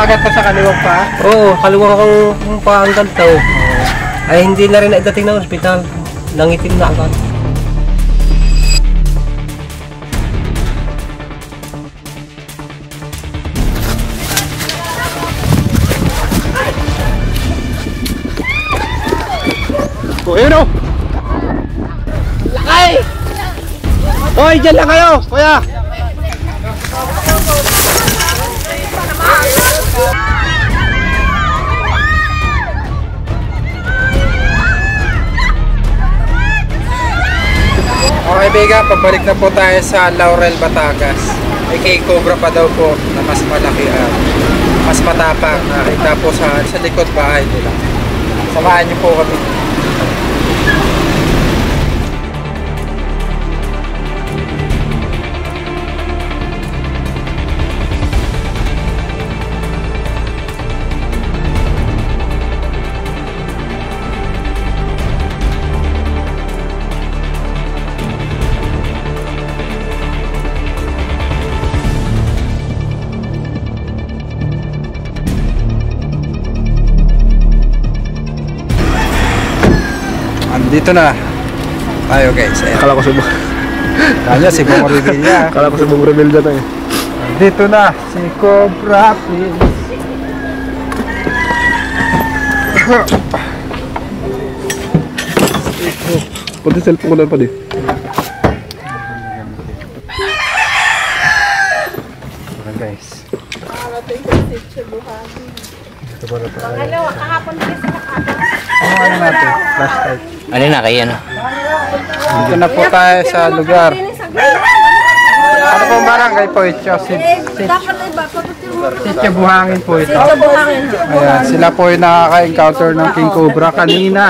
nakagat pa sa kaliwang pa? Oo, kaliwang kong paanggal to. Ay hindi na rin naidating ng ospital. Nangitim na agad. Oh, ayun o! Lakay! Hoy, dyan lang kayo, kuya! Okay, Bega, pabalik na po tayo sa Laurel, Batangas. May King Cobra pa daw po na mas malaki, mas matapang. Nakita po sa likod bahay nila. Samahan niyo po kami. Dito na tayo guys. Ayan. Akala ko subong. Kanya si Bong Revilla. Akala ko subong Revilla na eh. Dito na si Cobra Prince. Pati cellphone ko lang pa di. Ayan guys. Hello, kahapon din sa nakata. Ano natin? Flashlight. Ano na kayo no? Dito na po tayo sa lugar. Ano pong barangay po ito? Sitio Buhangin po ito. Ayan, sila po yung nakaka-encounter ng King Cobra kanina.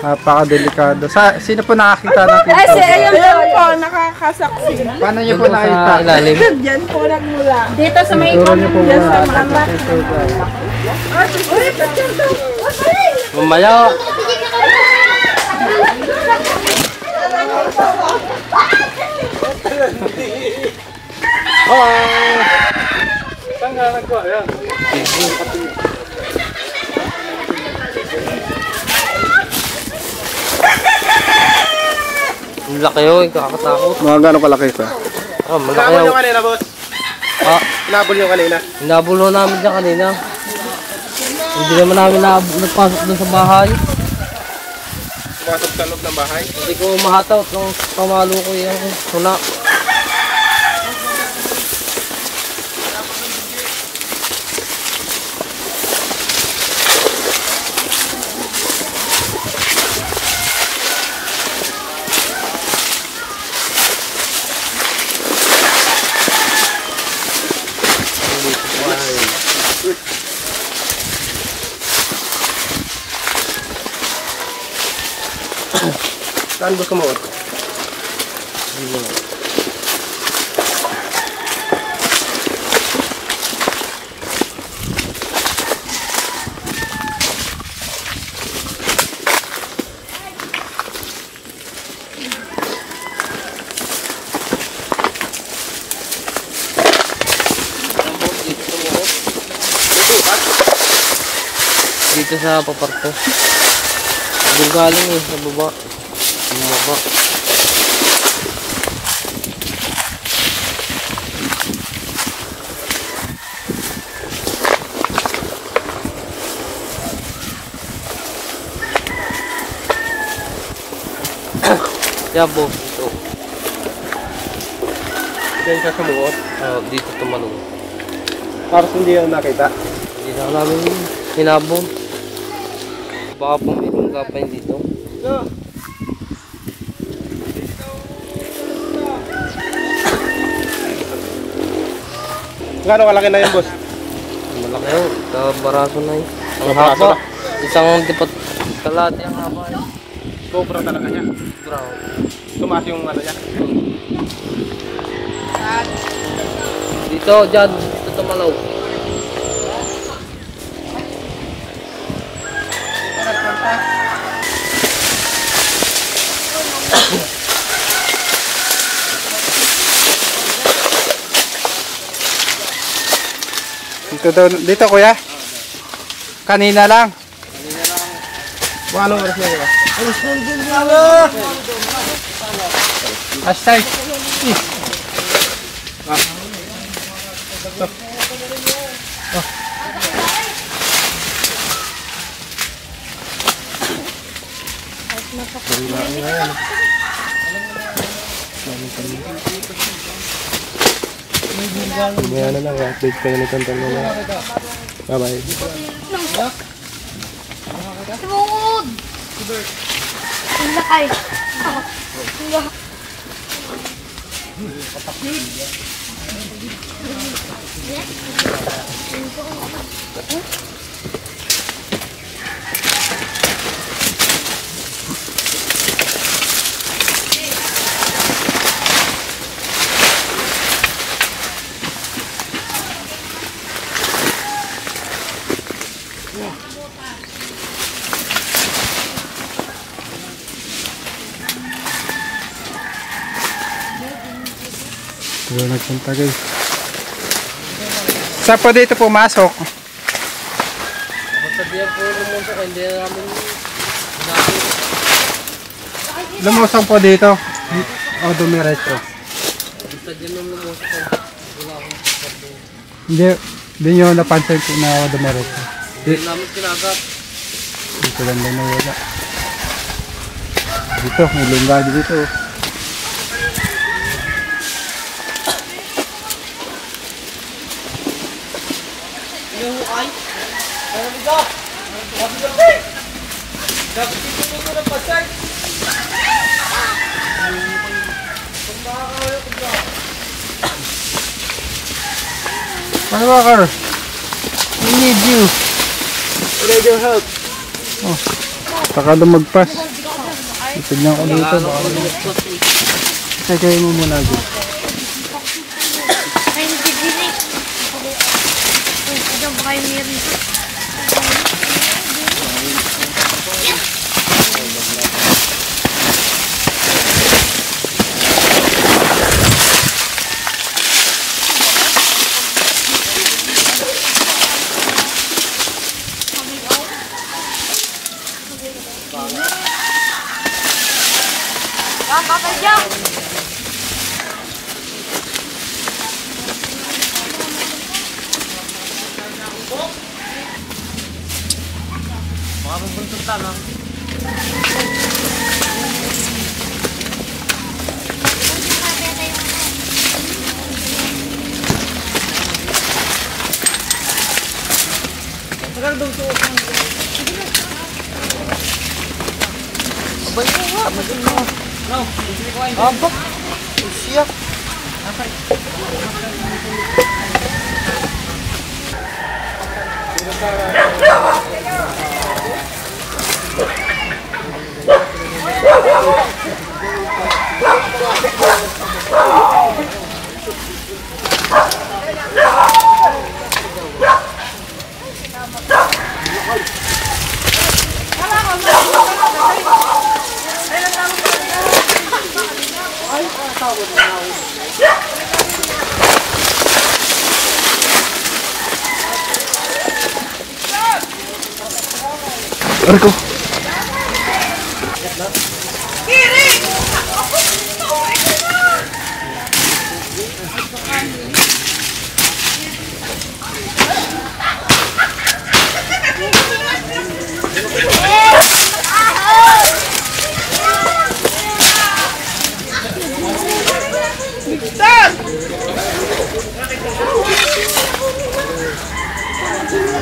Napakadelikado. Sino po nakakita ng King Cobra? Ayun po, nakakasaksi. Paano niyo po nakita? Diyan po nagmula. Dito sa may Turo niyo po diyan sa muna. mama. Mamaya. Saan nga nagko? Ayan. Ang laki yun, kakatakot. Mga gano'ng kalaki pa? Ah, malaki Inabol yun. nyo kanina, boss? Ah, Inabol nyo kanina? inabulo namin dyan kanina. Hindi naman namin nagpasok doon sa bahay. Pumasok sa loob ng bahay? Hindi ko mahataw kung pamalo ko yung suna. Saan gusto mo? Dito sa paparto. Doon galing eh, sa baba. Bumaba. Yabo, dito. Diyan siya sumuot. Dito tumalong. Para hindi yan nakita. Hindi na namin hinabon. Baka pang may lungga pa yun dito. Gano'ng kalaki na yun, boss? Malaki yun. Kabaraso na yun. Ang Kabaraso haba. na? Isang dipat kalate ang haba yun. Cobra talaga niya. Brown. Tumaas yung ano niya. Dito, dyan. Dito tumalaw. Dito kuya? Kanina lang. Anong oras na yun? Hashtag. Maya na lang, update kayo ni Tonton mo na. Bye-bye. Tumungod! Ang lakay. Ito nagpunta guys. Saan po dito pumasok? Lumusong po dito. O dumiretso. Hindi nyo napansin po na dumiretso. Dito lang na wala. Dito, may lungga dito. Ano ba, Carl? We need you. I need your help. Oh, saka lumagpas. Tignan ko dito. Sagay mo muna dito. Ay, hindi dinig. Ito ba kayo meron? Bakit dyan? Arko.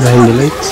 Behind the lights.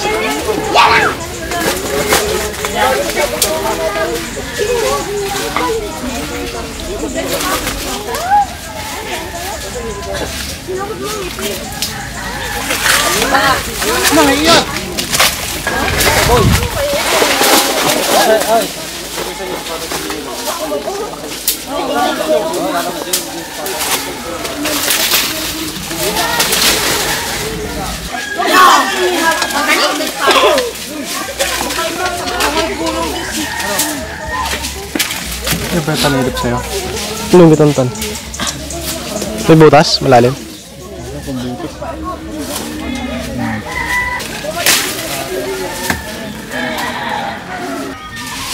Ano ba tanilip sa'yo? Anong gitonton? May butas? Malalim?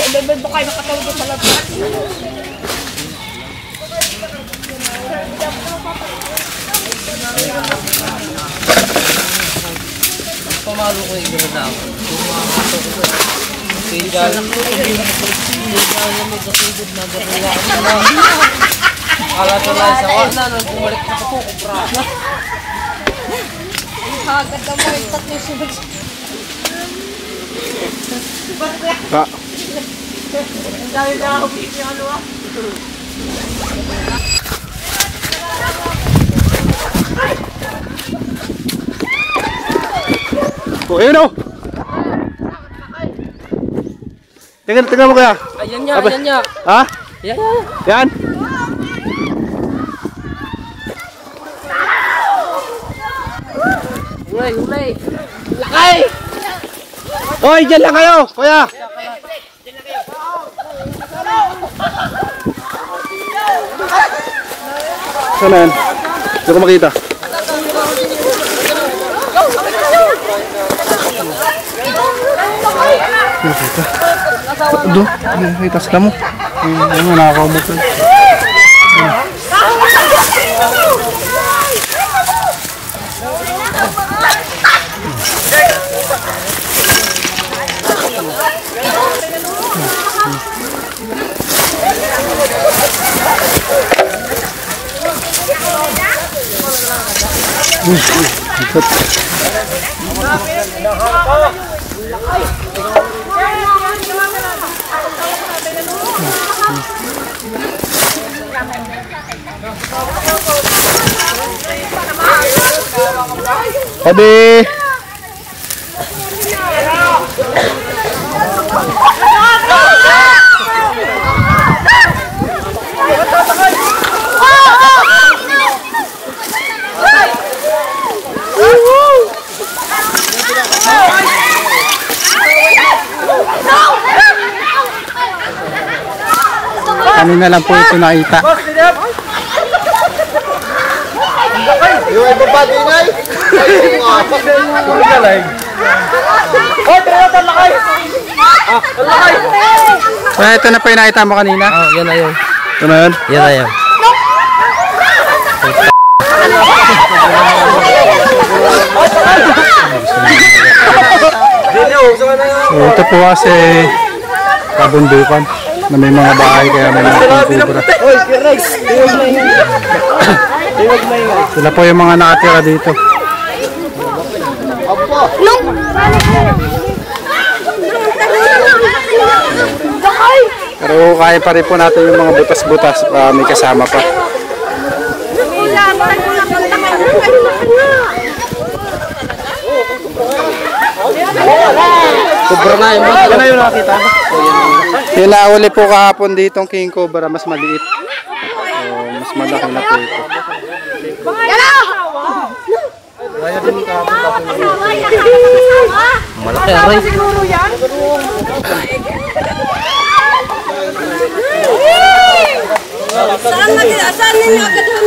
Ibebel ba kayo nakatawag sa labas? Pamalo ko yung gano'n ako. Kaya lang ko, hindi na magkasugod na gano'n lang. Kala ko lang sa wala, nang bumalik na ako, kubra. Agad na mo yung tatlo sunod. Ang dami na ako yung ano ah. Oh, ayun oh! Tingnan mo kaya. Ayan niya, ayan niya. Ha? Ayan. Yan. Ulay, ulay. Lakay! Hoy, dyan lang kayo, kuya. Saan na yan? Hindi ko makita. Nakita. Doon, nakita sila mo. Yung nakakaumot lang. Sabi. Kanina lang po ito nakita. Yung iba pa din ay. Ito na po yung nakita mo kanina. Oh, yan na yun. Ito na yun. Yan na yan. So, ito po kasi kabundukan na may mga bahay kaya may mga kubra. Sila po yung mga nakatira dito. Pero kaya pa rin po natin yung mga butas-butas, may kasama pa. Kubra na yun. Yan na yung nakita. Yung nauli po kahapon dito ang king cobra, mas maliit. Mas malaki na po ito. Malaki ang rin. Saan na? Saan ninyo agad na?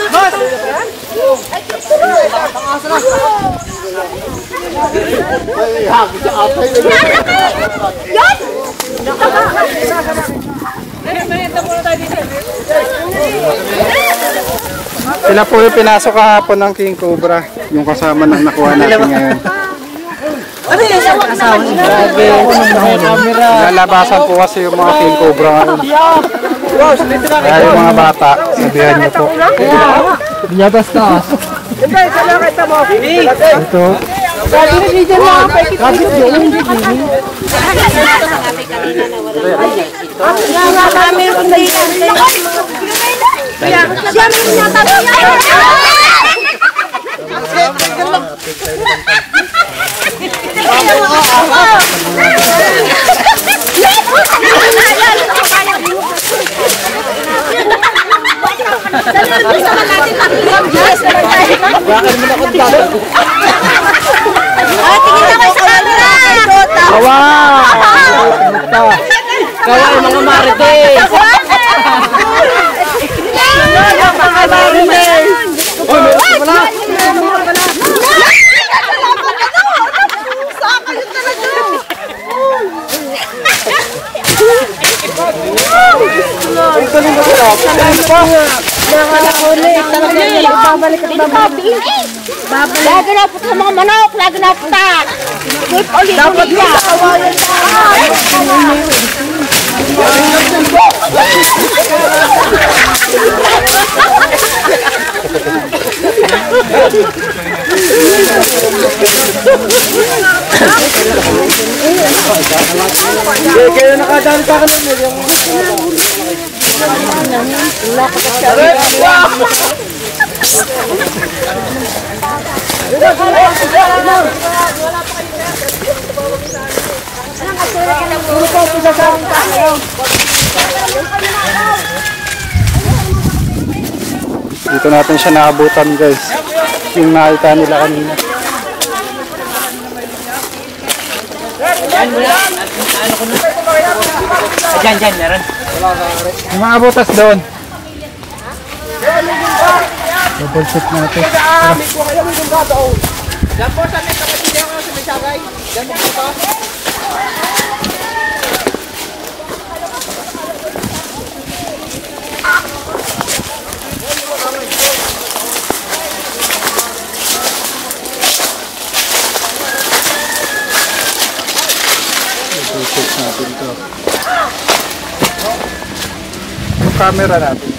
Sila po yung pinasok kahapon ng king cobra, yung kasama ng nakuha natin ngayon. Ano yung kasama niyo? Lalabasan po kasi yung mga king cobra ngayon. Kaya yung mga bata, sabihan niyo po. Binyabas taas. Ito. Tingin ako sa camera! Kawa! Kawa yung mga marites. Babalik at babalik. Lagi na puta mga manok, lagi na puta. Dapat niya. Kaya nakadaan ka kanina yung... Dito natin siya naabutan guys. Yung nakita nila kanina. Diyan, meron. Yung mga butas doon. Double check natin. Double check natin to. Yung camera natin.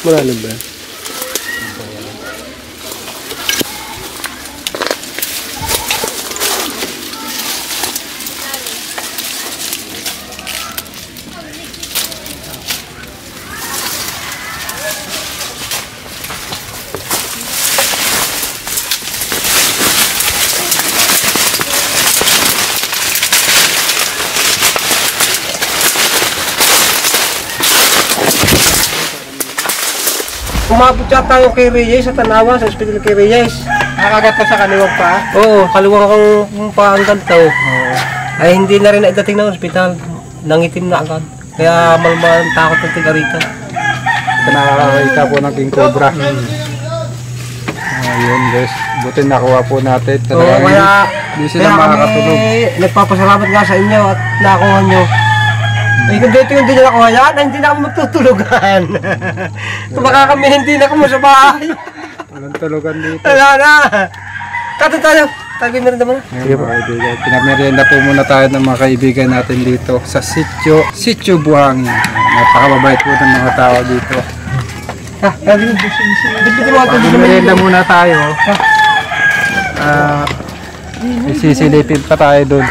Malalim ba? Umabot yata yung kay Reyes sa Tanawa, sa hospital kay Reyes. Nakagat pa sa kaliwag pa. Oo, kaliwang kang paan ganito. Ay hindi na rin naidating ng ospital. Nangitim na agad. Kaya malmalang takot ng tiga rito. Ito nakakita po ng King Cobra. Ayun guys, buti nakuha po natin. Oo, kaya hindi sila makakatulog. Nagpapasalamat nga sa inyo at nakuha nyo. Eh kung dito yung hindi nyo nakuha yan, hindi na kami magtutulugan. Kung baka kami hindi na kami sa bahay. Walang tulugan dito. Wala na. Kato tayo. Tayo meron naman. Sige po kaibigan, pinamerienda po muna tayo ng mga kaibigan natin dito sa Sitio Buhangin. Napakababait po ng mga tao dito. Pinamerienda muna tayo. Isisilipin pa tayo doon.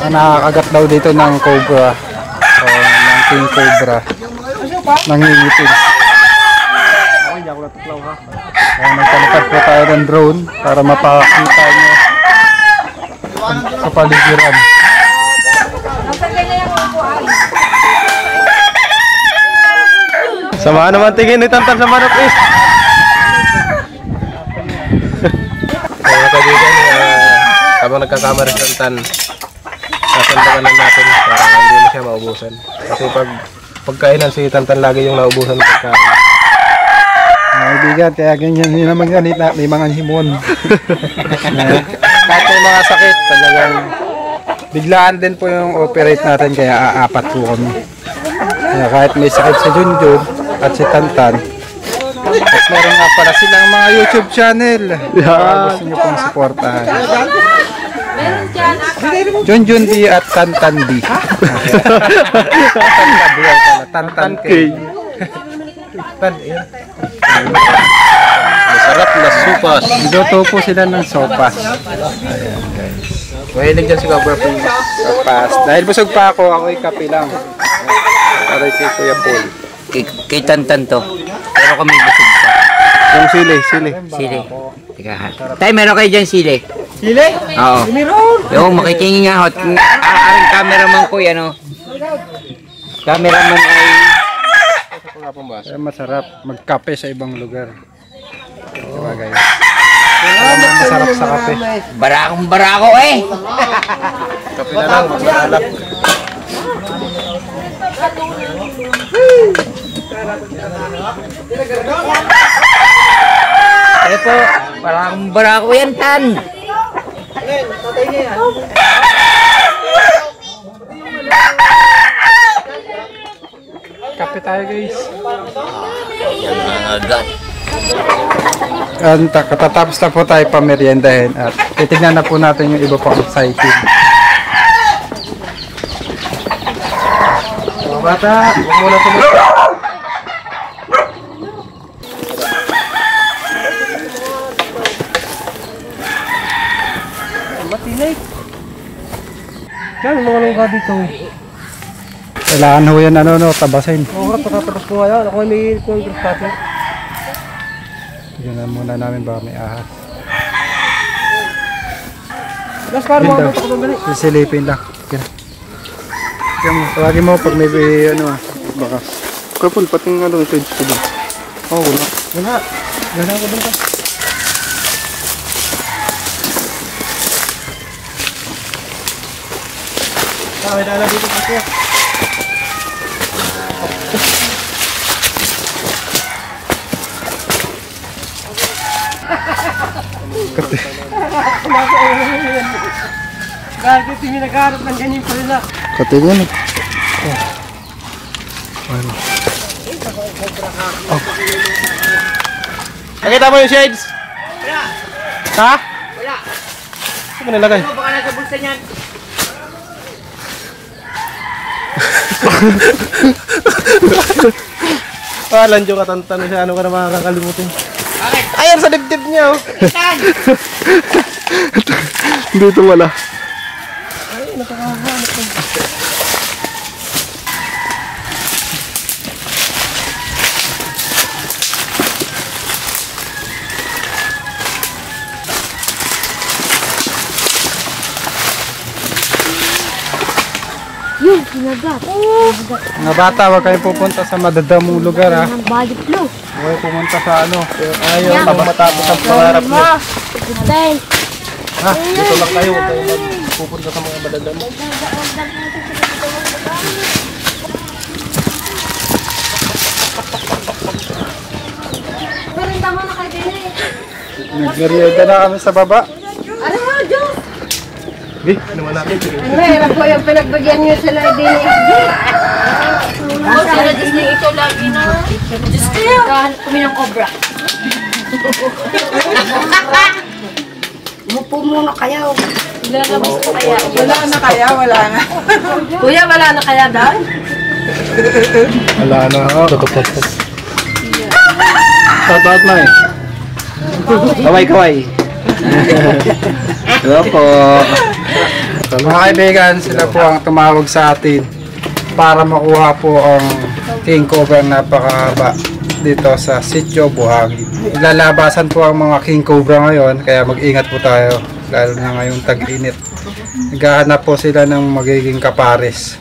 Nakakagat daw dito ng cobra o ng king cobra, nangingipin. Nagtalipad po tayo ng drone para mapakita nyo sa paligiran. Sama naman tingin ni Tantan sa manok eh. Mga kaibigan, habang nagkakamera si Tantan, sasandakan lang natin para hindi na siya maubusan. Kasi pagkainan si Tantan lagi yung naubusan ng pagkain. Mga kaibigan, kaya ganyan yun naman ganit, may mga himon. Kahit may mga sakit, talagang biglaan din po yung operate natin, kaya aapat po kami. Kaya kahit may sakit si Junjun at si Tantan, at meron nga pala silang mga YouTube channel. Gusto nyo pong supportahan. Junjun D at Tantan D. Tantan K. Sarap na supas. Luto po sila ng sopas. Mahilig dyan si Cobra Prince. Sopas. Dahil busog pa ako, ako'y kape lang. Para kay Kuya Paul. Kay Tantan to. Pero kami busog pa. Yung sili. Sili. Teka ha. Tay, meron kayo dyan sili? Sili? Oo. Yung makitingin nga hot. Aring cameraman ko yan o. Cameraman ay... Kaya masarap magkape sa ibang lugar. Diba guys? Masarap sa kape. Barakong barako eh. Kape na lang, magsalap. Eh po, barakong barako yan tan. Kape tayo guys. Agad. Katatapos na po tayo pameriendahin at titignan na po natin yung iba pang exciting. Mga bata, huwag muna sumunod. Yan, mga lungga dito. Kailangan ho yan tabasin. Oo, pagkatapos ko ngayon. Ako may congress cutter. Tignan muna namin baka may ahas. Tapos parang Yun mga daw. buto ko dali. Sisilipin lang. Tawagin mo pag may baka. Kapul, pating ito dito doon. Oh, wala. Wala ko dun ka. May dala dito kasi. Gagi, tingin nagharap ng ganyan pa rin. Katingan. Nakita mo yung shades? Ha? Wala. Saan mo nilagay? Baka nasa bulsa niyan. Lanjo ka tantan siya, ano ka na makakalimutin. Ayan sa dibdib niya oh. Tan. Dito wala. Yun, sinagat. Mga bata, huwag kayong pupunta sa madadamong lugar ha. Ang balit flu. Huwag kayong pumunta sa Ayaw matapos ang pangarap niyo. Thank. Ha? Dito lang kayo, huwag kayo magpupunta sa mga madadamo. Nagmerienda na kami sa baba. Ano mo, Diyos? Naman natin. Mahirap po yung pinagbagyan niyo sila din. Sila Disney ito lagi na. Diyos kayo. Kahanap kami ng cobra. Umupo muna kayo. Lalabas ko kaya. Wala na. Kuya, wala na kaya dahil? Wala na ako. Shoutout na eh. Kaway. Hello po. Mga kaibigan, sila po ang tumawag sa atin para makuha po ang king cobra na napakahaba dito sa Sitio Buhangin. Ilalabasan po ang mga king cobra ngayon, kaya mag-ingat po tayo lalo na ngayong tag-init. Naghahanap po sila ng magiging kapares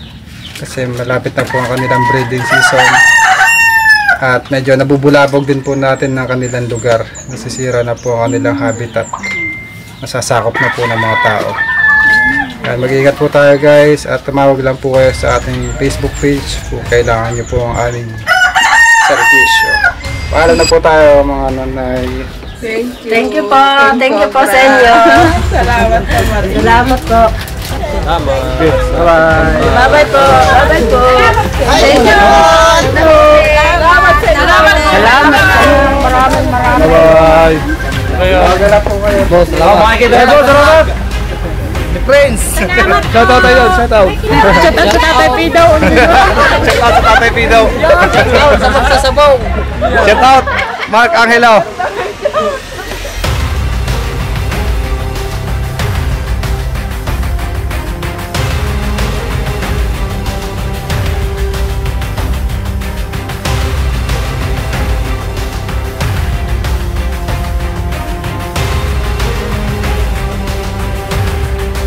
kasi malapit na po ang kanilang breeding season at medyo nabubulabog din po natin ng kanilang lugar. Nasisira na po ang kanilang habitat. Masasakop na po ng mga tao. Yan, mag-ingat po tayo guys at tumawag lang po kayo sa ating Facebook page kung kailangan nyo po ang aming servisyo. Paalam na po tayo mga nanay. Thank you po. Thank you po sa inyo. Salamat po, Marie. Salamat po. Bye-bye. Bye-bye po. Bye-bye po. Thank you. Salamat. Maraming. Bye-bye. Tawagan na po kayo. Boss, salamat. Shoutout tayo. Shoutout. Shoutout sa Tatay Pidaw. Shoutout sa Tatay Pidaw. Sa magsasabaw. Shoutout Mark Angelo.